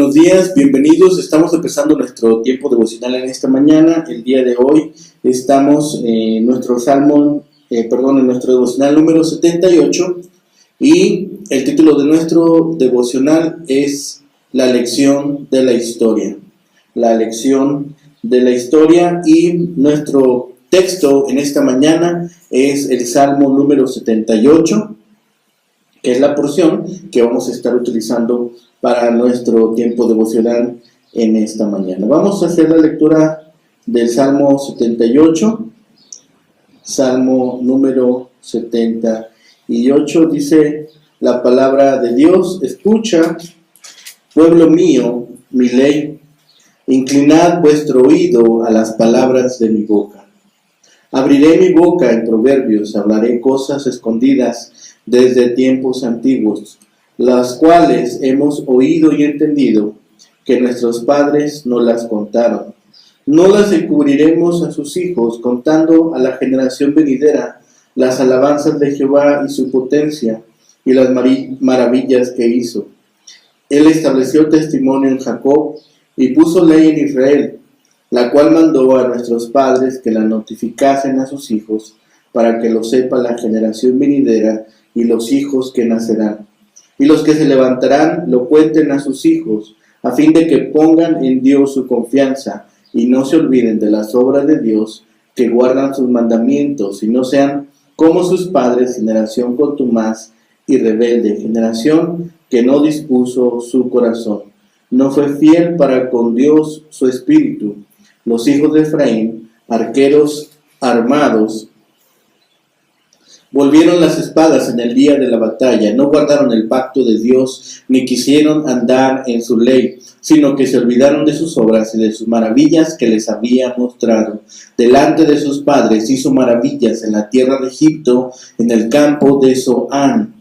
Buenos días, bienvenidos. Estamos empezando nuestro tiempo devocional en esta mañana. El día de hoy estamos en nuestro en nuestro devocional número 78 y el título de nuestro devocional es La lección de la historia. La lección de la historia y nuestro texto en esta mañana es el Salmo número 78, que es la porción que vamos a estar utilizando para nuestro tiempo devocional en esta mañana. Vamos a hacer la lectura del Salmo 78. Salmo número 78 dice la palabra de Dios: escucha, pueblo mío, mi ley, inclinad vuestro oído a las palabras de mi boca. Abriré mi boca en proverbios, hablaré cosas escondidas desde tiempos antiguos, las cuales hemos oído y entendido, que nuestros padres nos las contaron. No las encubriremos a sus hijos, contando a la generación venidera las alabanzas de Jehová y su potencia, y las maravillas que hizo. Él estableció testimonio en Jacob, y puso ley en Israel, la cual mandó a nuestros padres que la notificasen a sus hijos, para que lo sepa la generación venidera y los hijos que nacerán. Y los que se levantarán lo cuenten a sus hijos, a fin de que pongan en Dios su confianza, y no se olviden de las obras de Dios, que guardan sus mandamientos, y no sean como sus padres, generación contumaz y rebelde, generación que no dispuso su corazón. No fue fiel para con Dios su espíritu. Los hijos de Efraín, arqueros armados, volvieron las espadas en el día de la batalla, no guardaron el pacto de Dios, ni quisieron andar en su ley, sino que se olvidaron de sus obras y de sus maravillas que les había mostrado. Delante de sus padres hizo maravillas en la tierra de Egipto, en el campo de Zoán.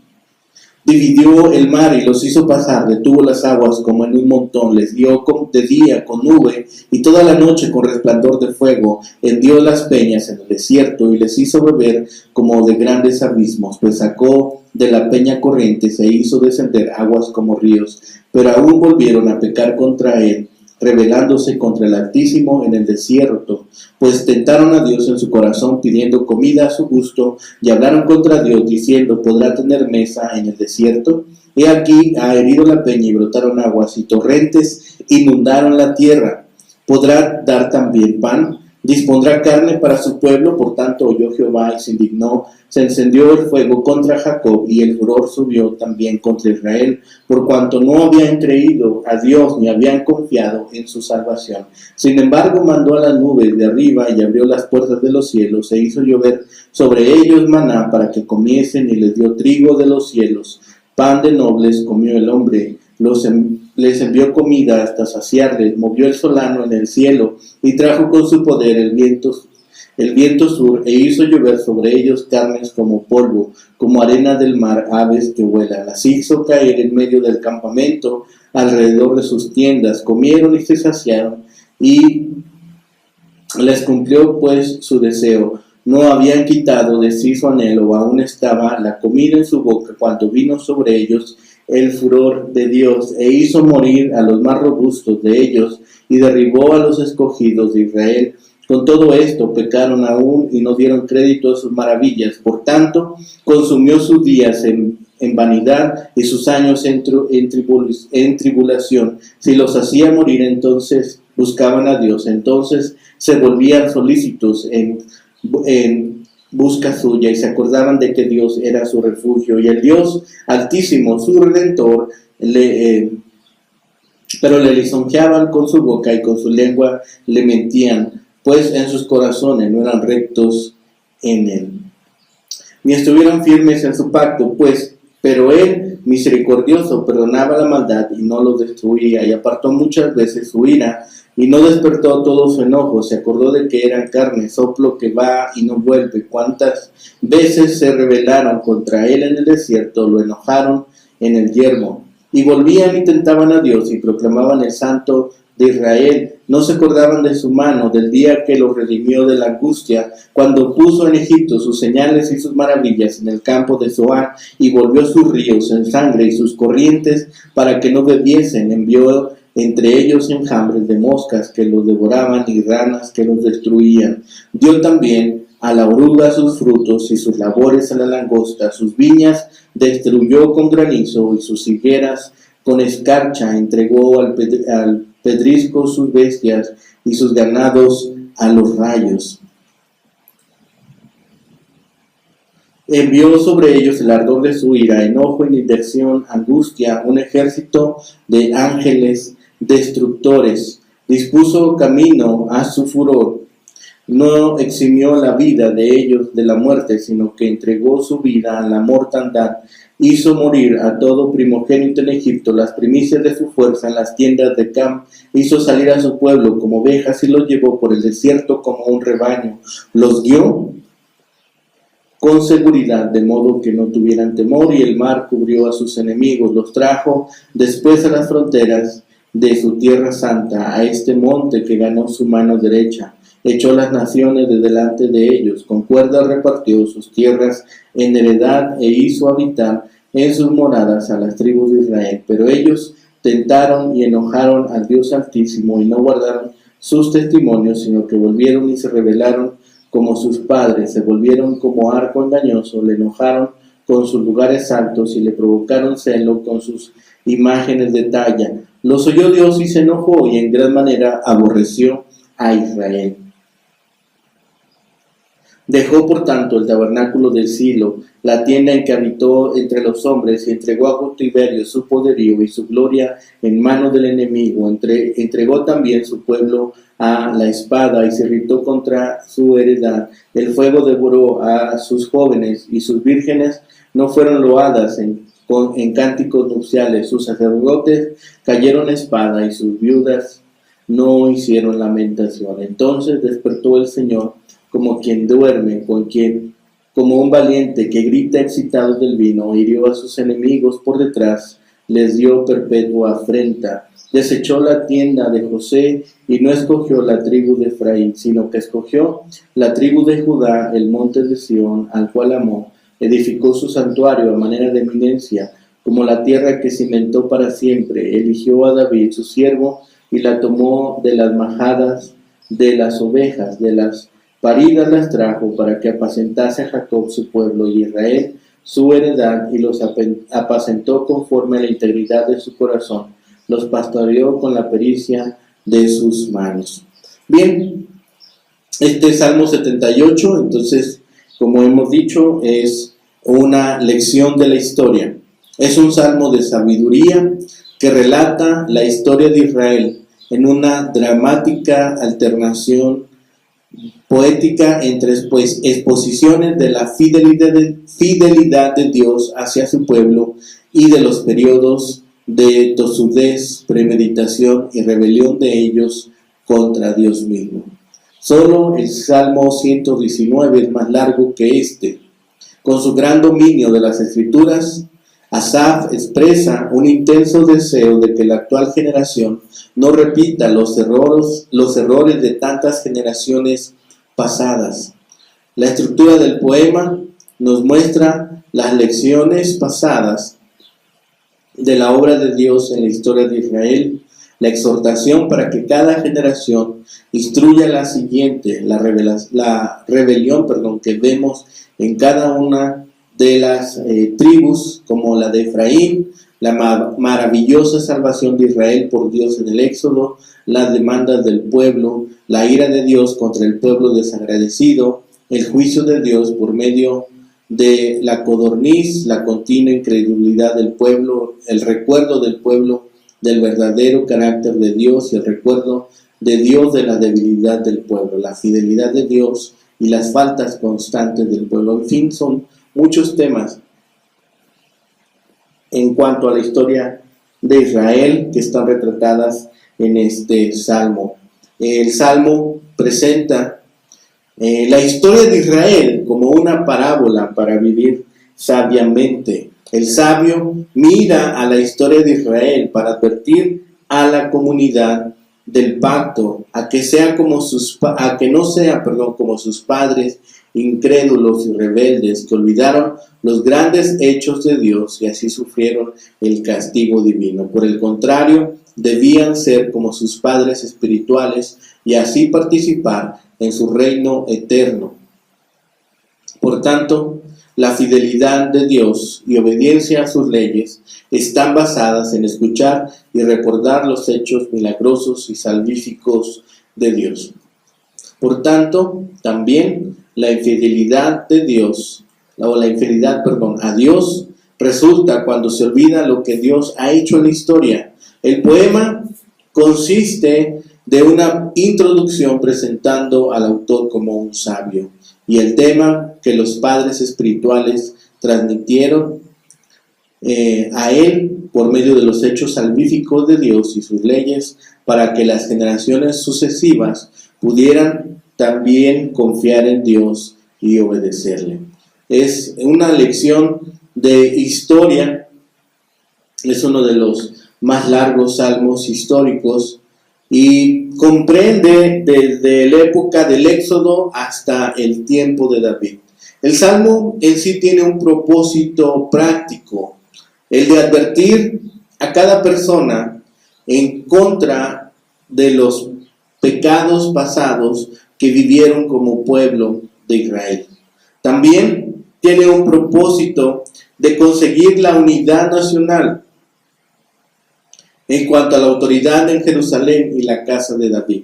Dividió el mar y los hizo pasar, detuvo las aguas como en un montón, les dio de día con nube y toda la noche con resplandor de fuego, hendió las peñas en el desierto y les hizo beber como de grandes abismos, pues sacó de la peña corrientes e hizo descender aguas como ríos, pero aún volvieron a pecar contra él, rebelándose contra el Altísimo en el desierto, pues tentaron a Dios en su corazón pidiendo comida a su gusto, y hablaron contra Dios diciendo: ¿podrá tener mesa en el desierto? He aquí ha herido la peña y brotaron aguas, y torrentes inundaron la tierra. ¿Podrá dar también pan? Dispondrá carne para su pueblo. Por tanto oyó Jehová y se indignó, se encendió el fuego contra Jacob, y el furor subió también contra Israel, por cuanto no habían creído a Dios ni habían confiado en su salvación. Sin embargo mandó a las nubes de arriba y abrió las puertas de los cielos, e hizo llover sobre ellos maná para que comiesen, y les dio trigo de los cielos. Pan de nobles comió el hombre, les envió comida hasta saciarles, movió el solano en el cielo, y trajo con su poder el viento sur, e hizo llover sobre ellos carnes como polvo, como arena del mar, aves que vuelan. Las hizo caer en medio del campamento, alrededor de sus tiendas. Comieron y se saciaron, y les cumplió pues su deseo. No habían quitado de sí su anhelo, aún estaba la comida en su boca, cuando vino sobre ellos el furor de Dios, e hizo morir a los más robustos de ellos, y derribó a los escogidos de Israel. Con todo esto pecaron aún y no dieron crédito a sus maravillas. Por tanto, consumió sus días en vanidad y sus años en tribulación. Si los hacía morir, entonces buscaban a Dios. Entonces se volvían solícitos en busca suya, y se acordaban de que Dios era su refugio y el Dios Altísimo, su Redentor, pero le lisonjeaban con su boca y con su lengua le mentían, pues en sus corazones no eran rectos en él, ni estuvieron firmes en su pacto, pero él, misericordioso, perdonaba la maldad y no los destruía, y apartó muchas veces su ira, y no despertó todo su enojo. Se acordó de que eran carne, soplo que va y no vuelve. Cuántas veces se rebelaron contra él en el desierto, lo enojaron en el yermo, y volvían y tentaban a Dios, y proclamaban el Santo de Israel. No se acordaban de su mano, del día que los redimió de la angustia, cuando puso en Egipto sus señales y sus maravillas en el campo de Zoán, y volvió sus ríos en sangre y sus corrientes para que no bebiesen. Envió entre ellos enjambres de moscas que los devoraban y ranas que los destruían. Dio también a la oruga sus frutos y sus labores a la langosta. Sus viñas destruyó con granizo y sus higueras con escarcha. Entregó al pedrisco sus bestias y sus ganados a los rayos. Envió sobre ellos el ardor de su ira, enojo, indignación, angustia, un ejército de ángeles destructores. Dispuso camino a su furor. No eximió la vida de ellos de la muerte, sino que entregó su vida a la mortandad. Hizo morir a todo primogénito en Egipto, las primicias de su fuerza en las tiendas de Cam. Hizo salir a su pueblo como ovejas y los llevó por el desierto como un rebaño. Los guió con seguridad, de modo que no tuvieran temor, y el mar cubrió a sus enemigos. Los trajo después a las fronteras de su tierra santa, a este monte que ganó su mano derecha. Echó las naciones de delante de ellos, con cuerda repartió sus tierras en heredad e hizo habitar en sus moradas a las tribus de Israel. Pero ellos tentaron y enojaron al Dios Altísimo y no guardaron sus testimonios, sino que volvieron y se rebelaron como sus padres, se volvieron como arco engañoso, le enojaron con sus lugares altos y le provocaron celo con sus imágenes de talla. Los oyó Dios y se enojó y en gran manera aborreció a Israel. Dejó por tanto el tabernáculo del Silo, la tienda en que habitó entre los hombres, y entregó a cautiverio su poderío y su gloria en manos del enemigo. Entregó también su pueblo a la espada y se irritó contra su heredad. El fuego devoró a sus jóvenes y sus vírgenes no fueron loadas en cánticos nupciales. Sus sacerdotes cayeron a espada y sus viudas no hicieron lamentación. Entonces despertó el Señor como quien duerme, como un valiente que grita excitado del vino. Hirió a sus enemigos por detrás, les dio perpetua afrenta. Desechó la tienda de José y no escogió la tribu de Efraín, sino que escogió la tribu de Judá, el monte de Sión, al cual amó. Edificó su santuario a manera de eminencia, como la tierra que cimentó para siempre. Eligió a David, su siervo, y la tomó de las majadas de las ovejas, de las paridas las trajo, para que apacentase a Jacob su pueblo y Israel su heredad, y los apacentó conforme a la integridad de su corazón. Los pastoreó con la pericia de sus manos. Bien, este Salmo 78, entonces, como hemos dicho, es una lección de la historia. Es un salmo de sabiduría que relata la historia de Israel en una dramática alternación poética entre exposiciones de la fidelidad de Dios hacia su pueblo y de los periodos de tosudez, premeditación y rebelión de ellos contra Dios mismo. Solo el Salmo 119 es más largo que este. Con su gran dominio de las Escrituras, Asaf expresa un intenso deseo de que la actual generación no repita los errores de tantas generaciones pasadas. La estructura del poema nos muestra las lecciones pasadas de la obra de Dios en la historia de Israel, la exhortación para que cada generación instruya a la siguiente, la rebelión que vemos en cada una de las tribus, como la de Efraín, la maravillosa salvación de Israel por Dios en el Éxodo, las demandas del pueblo, la ira de Dios contra el pueblo desagradecido, el juicio de Dios por medio de la codorniz, la continua incredulidad del pueblo, el recuerdo del pueblo del verdadero carácter de Dios y el recuerdo de Dios de la debilidad del pueblo, la fidelidad de Dios y las faltas constantes del pueblo. En fin, son muchos temas en cuanto a la historia de Israel que están retratadas en este salmo. El salmo presenta la historia de Israel como una parábola para vivir sabiamente. El sabio mira a la historia de Israel para advertir a la comunidad del pacto a que no sea como sus padres incrédulos y rebeldes que olvidaron los grandes hechos de Dios y así sufrieron el castigo divino. Por el contrario, debían ser como sus padres espirituales y así participar en su reino eterno. Por tanto, la fidelidad de Dios y obediencia a sus leyes están basadas en escuchar y recordar los hechos milagrosos y salvíficos de Dios. Por tanto, también la infidelidad a Dios resulta cuando se olvida lo que Dios ha hecho en la historia. El poema consiste de una introducción presentando al autor como un sabio y el tema que los padres espirituales transmitieron a él por medio de los hechos salvíficos de Dios y sus leyes para que las generaciones sucesivas pudieran también confiar en Dios y obedecerle. Es una lección de historia, es uno de los más largos salmos históricos y comprende desde la época del Éxodo hasta el tiempo de David. El salmo en sí tiene un propósito práctico, el de advertir a cada persona en contra de los pecados pasados que vivieron como pueblo de Israel. También tiene un propósito de conseguir la unidad nacional en cuanto a la autoridad en Jerusalén y la casa de David,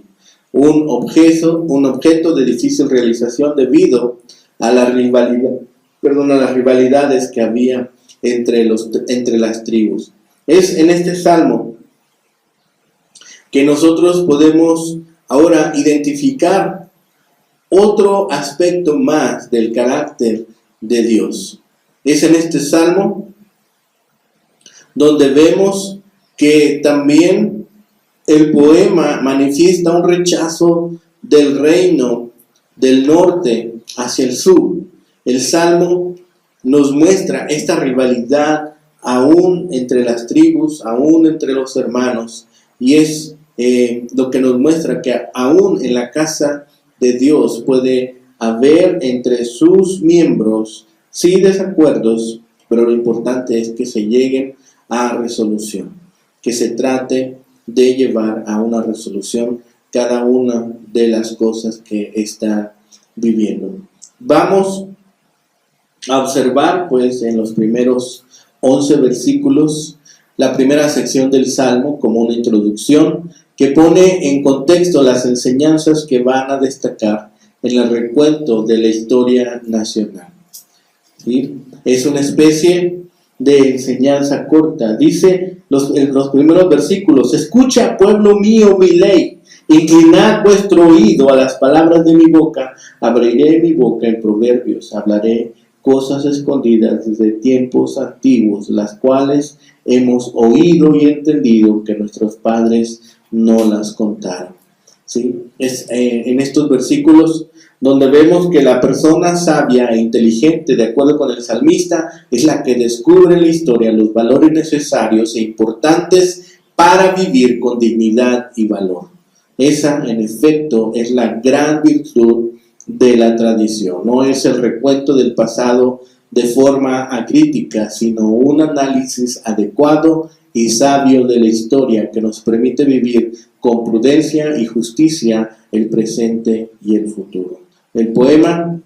un objeto de difícil realización debido a las rivalidades que había entre las tribus. Es en este salmo que nosotros podemos ahora identificar otro aspecto más del carácter de Dios. Es en este salmo donde vemos que también el poema manifiesta un rechazo del reino del norte hacia el sur. El salmo nos muestra esta rivalidad aún entre las tribus, aún entre los hermanos, y es lo que nos muestra que aún en la casa de Dios puede haber entre sus miembros sí desacuerdos, pero lo importante es que se lleguen a resolución, que se trate de llevar a una resolución cada una de las cosas que está viviendo. Vamos a observar pues en los primeros 11 versículos la primera sección del Salmo como una introducción que pone en contexto las enseñanzas que van a destacar en el recuento de la historia nacional. ¿Sí? Es una especie de enseñanza corta. Dice en los primeros versículos: escucha, pueblo mío, mi ley, inclinad vuestro oído a las palabras de mi boca, abriré mi boca en proverbios, hablaré cosas escondidas desde tiempos antiguos, las cuales hemos oído y entendido que nuestros padres no las contaron. ¿Sí? Es en estos versículos donde vemos que la persona sabia e inteligente, de acuerdo con el salmista, es la que descubre en la historia los valores necesarios e importantes para vivir con dignidad y valor. Esa, en efecto, es la gran virtud de la tradición. No es el recuento del pasado de forma acrítica, sino un análisis adecuado y sabio de la historia que nos permite vivir con prudencia y justicia el presente y el futuro. El poema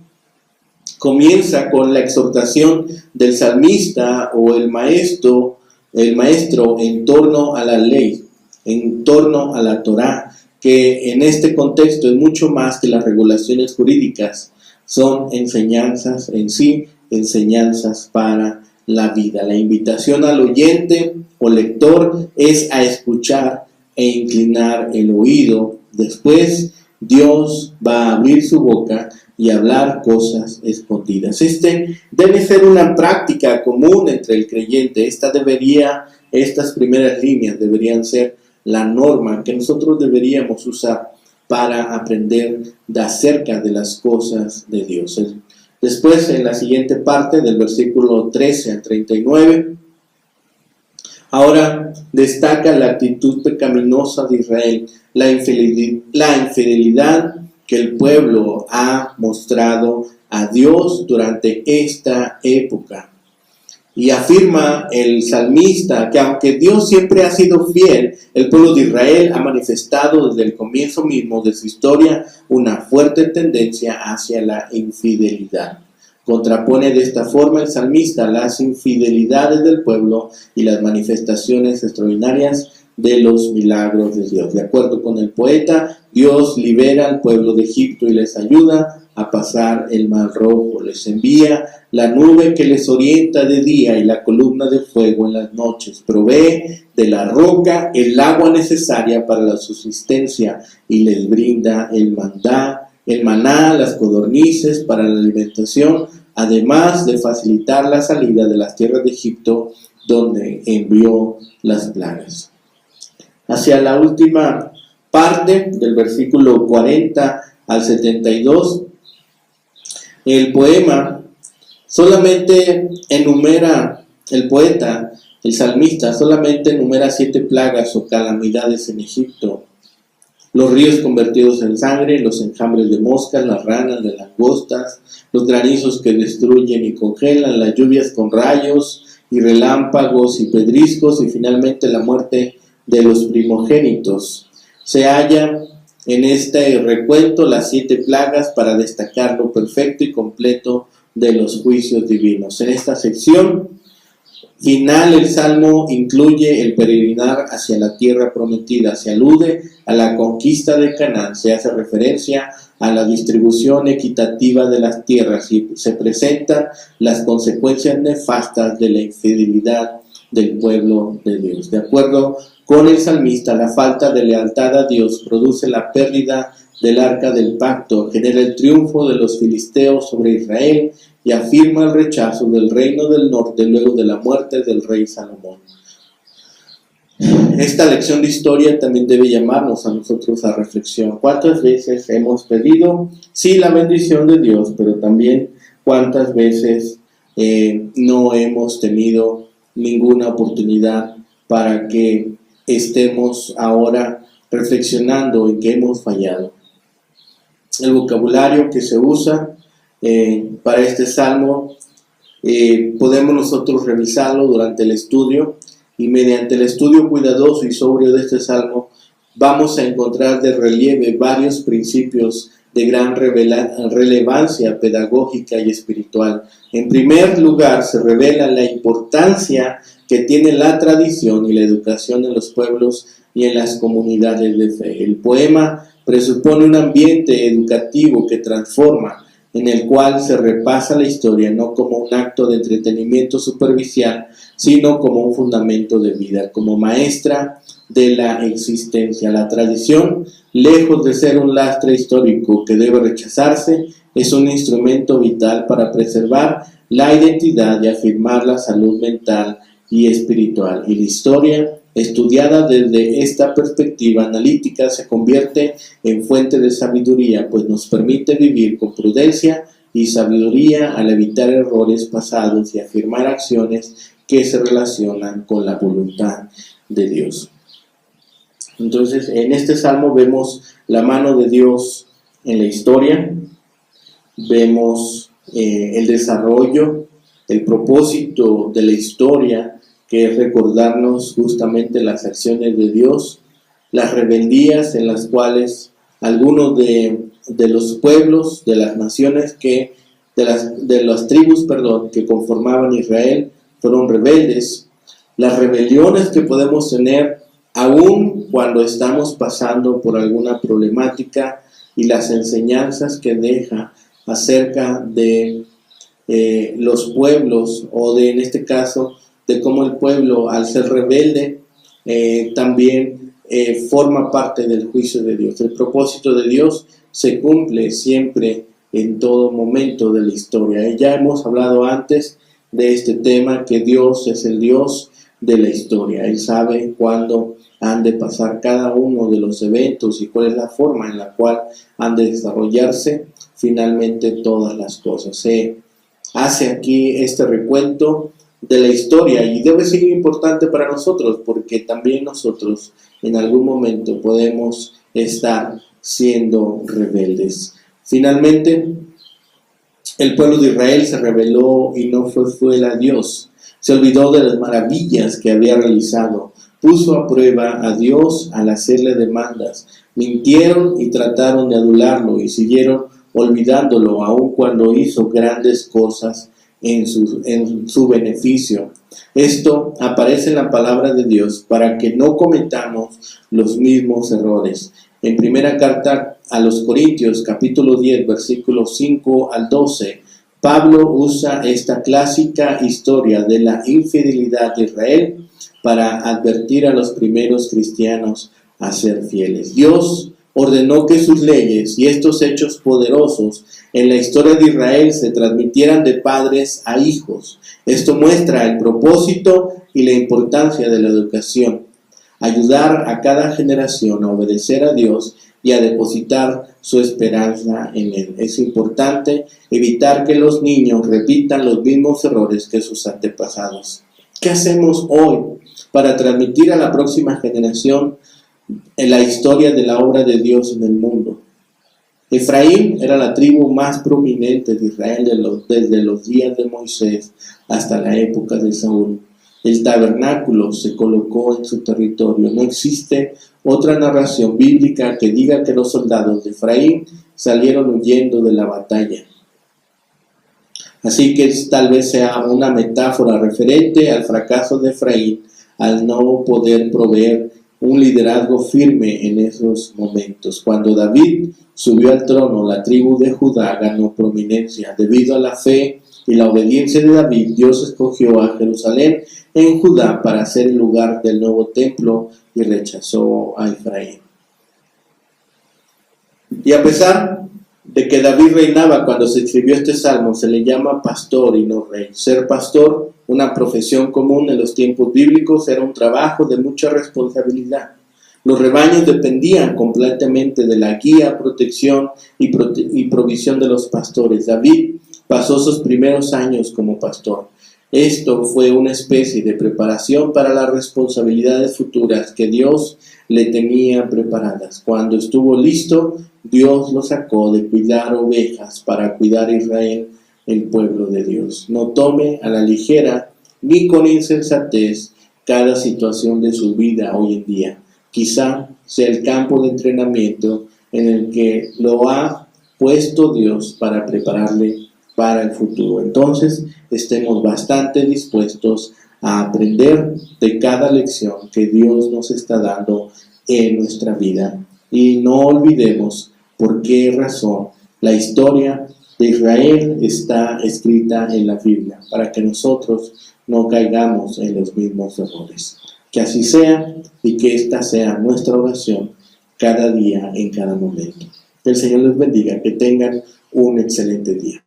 comienza con la exhortación del salmista o el maestro en torno a la ley, en torno a la Torá, que en este contexto es mucho más que las regulaciones jurídicas, son enseñanzas en sí, enseñanzas para la vida. La invitación al oyente o lector es a escuchar e inclinar el oído. Después Dios va a abrir su boca y hablar cosas escondidas. Debe ser una práctica común entre el creyente. Estas primeras líneas deberían ser la norma que nosotros deberíamos usar para aprender acerca de las cosas de Dios. Después, en la siguiente parte, del versículo 13 al 39, ahora destaca la actitud pecaminosa de Israel, la infidelidad que el pueblo ha mostrado a Dios durante esta época. Y afirma el salmista que aunque Dios siempre ha sido fiel, el pueblo de Israel ha manifestado desde el comienzo mismo de su historia una fuerte tendencia hacia la infidelidad. Contrapone de esta forma el salmista las infidelidades del pueblo y las manifestaciones extraordinarias de los milagros de Dios. De acuerdo con el poeta, Dios libera al pueblo de Egipto y les ayuda a pasar el Mar Rojo. Les envía la nube que les orienta de día y la columna de fuego en las noches. Provee de la roca el agua necesaria para la subsistencia y les brinda el maná, las codornices para la alimentación, además de facilitar la salida de las tierras de Egipto, donde envió las plagas. Hacia la última parte del versículo 40 al 72, el poema solamente enumera, el poeta, el salmista, solamente enumera 7 plagas o calamidades en Egipto. Los ríos convertidos en sangre, los enjambres de moscas, las ranas, de langostas, los granizos que destruyen y congelan, las lluvias con rayos y relámpagos y pedriscos, y finalmente la muerte de los primogénitos. Se halla en este recuento las 7 plagas para destacar lo perfecto y completo de los juicios divinos. En esta sección final, el Salmo incluye el peregrinar hacia la tierra prometida, se alude a la conquista de Canaán, se hace referencia a la distribución equitativa de las tierras y se presentan las consecuencias nefastas de la infidelidad del pueblo de Dios. De acuerdo con el salmista, la falta de lealtad a Dios produce la pérdida del arca del pacto, genera el triunfo de los filisteos sobre Israel y afirma el rechazo del reino del norte luego de la muerte del rey Salomón. Esta lección de historia también debe llamarnos a nosotros a reflexión. ¿Cuántas veces hemos pedido, sí, la bendición de Dios, pero también cuántas veces no hemos tenido ninguna oportunidad para que estemos ahora reflexionando en que hemos fallado? El vocabulario que se usa para este salmo podemos nosotros revisarlo durante el estudio, y mediante el estudio cuidadoso y sobrio de este salmo vamos a encontrar de relieve varios principios de gran relevancia pedagógica y espiritual. En primer lugar, se revela la importancia que tiene la tradición y la educación en los pueblos y en las comunidades de fe. El poema presupone un ambiente educativo que transforma, en el cual se repasa la historia no como un acto de entretenimiento superficial, sino como un fundamento de vida, como maestra de la existencia. La tradición, lejos de ser un lastre histórico que debe rechazarse, es un instrumento vital para preservar la identidad y afirmar la salud mental y espiritual. Y la historia, estudiada desde esta perspectiva analítica, se convierte en fuente de sabiduría, pues nos permite vivir con prudencia y sabiduría al evitar errores pasados y afirmar acciones que se relacionan con la voluntad de Dios. Entonces, en este salmo vemos la mano de Dios en la historia, vemos el desarrollo, el propósito de la historia, que es recordarnos justamente las acciones de Dios, las rebeldías en las cuales algunos de los pueblos, de las naciones de las tribus, que conformaban Israel, fueron rebeldes, las rebeliones que podemos tener aún cuando estamos pasando por alguna problemática y las enseñanzas que deja acerca de los pueblos o en este caso, de cómo el pueblo, al ser rebelde, también forma parte del juicio de Dios. El propósito de Dios se cumple siempre en todo momento de la historia. Ya hemos hablado antes de este tema, que Dios es el Dios de la historia. Él sabe cuándo han de pasar cada uno de los eventos y cuál es la forma en la cual han de desarrollarse finalmente todas las cosas. Se hace aquí este recuento de la historia y debe ser importante para nosotros, porque también nosotros en algún momento podemos estar siendo rebeldes. Finalmente, El pueblo de Israel se rebeló y no fue fiel a Dios. Se olvidó de las maravillas que había realizado. Puso a prueba a Dios al hacerle demandas. Mintieron y trataron de adularlo y siguieron olvidándolo aun cuando hizo grandes cosas en su beneficio. Esto aparece en la palabra de Dios para que no cometamos los mismos errores. En primera carta a los Corintios, capítulo 10, versículos 5 al 12, Pablo usa esta clásica historia de la infidelidad de Israel para advertir a los primeros cristianos a ser fieles. Dios ordenó que sus leyes y estos hechos poderosos en la historia de Israel se transmitieran de padres a hijos. Esto muestra el propósito y la importancia de la educación. Ayudar a cada generación a obedecer a Dios y a depositar su esperanza en Él. Es importante evitar que los niños repitan los mismos errores que sus antepasados. ¿Qué hacemos hoy para transmitir a la próxima generación en la historia de la obra de Dios en el mundo? Efraín era la tribu más prominente de Israel desde los días de Moisés hasta la época de Saúl. El tabernáculo se colocó en su territorio. No existe otra narración bíblica que diga que los soldados de Efraín salieron huyendo de la batalla. Así que tal vez sea una metáfora referente al fracaso de Efraín al no poder proveer un liderazgo firme en esos momentos. Cuando David subió al trono, la tribu de Judá ganó prominencia. Debido a la fe y la obediencia de David, Dios escogió a Jerusalén en Judá para ser el lugar del nuevo templo y rechazó a Efraín. Y a pesar de que David reinaba cuando se escribió este salmo, se le llama pastor y no rey. Ser pastor, una profesión común en los tiempos bíblicos, era un trabajo de mucha responsabilidad. Los rebaños dependían completamente de la guía, protección y provisión de los pastores. David pasó sus primeros años como pastor. Esto fue una especie de preparación para las responsabilidades futuras que Dios le tenía preparadas. Cuando estuvo listo, Dios lo sacó de cuidar ovejas para cuidar a Israel, el pueblo de Dios. No tome a la ligera ni con insensatez cada situación de su vida hoy en día. Quizá sea el campo de entrenamiento en el que lo ha puesto Dios para prepararle para el futuro. Entonces, estemos bastante dispuestos a aprender de cada lección que Dios nos está dando en nuestra vida. Y no olvidemos por qué razón la historia de Israel está escrita en la Biblia, para que nosotros no caigamos en los mismos errores. Que así sea y que esta sea nuestra oración cada día, en cada momento. Que el Señor les bendiga, que tengan un excelente día.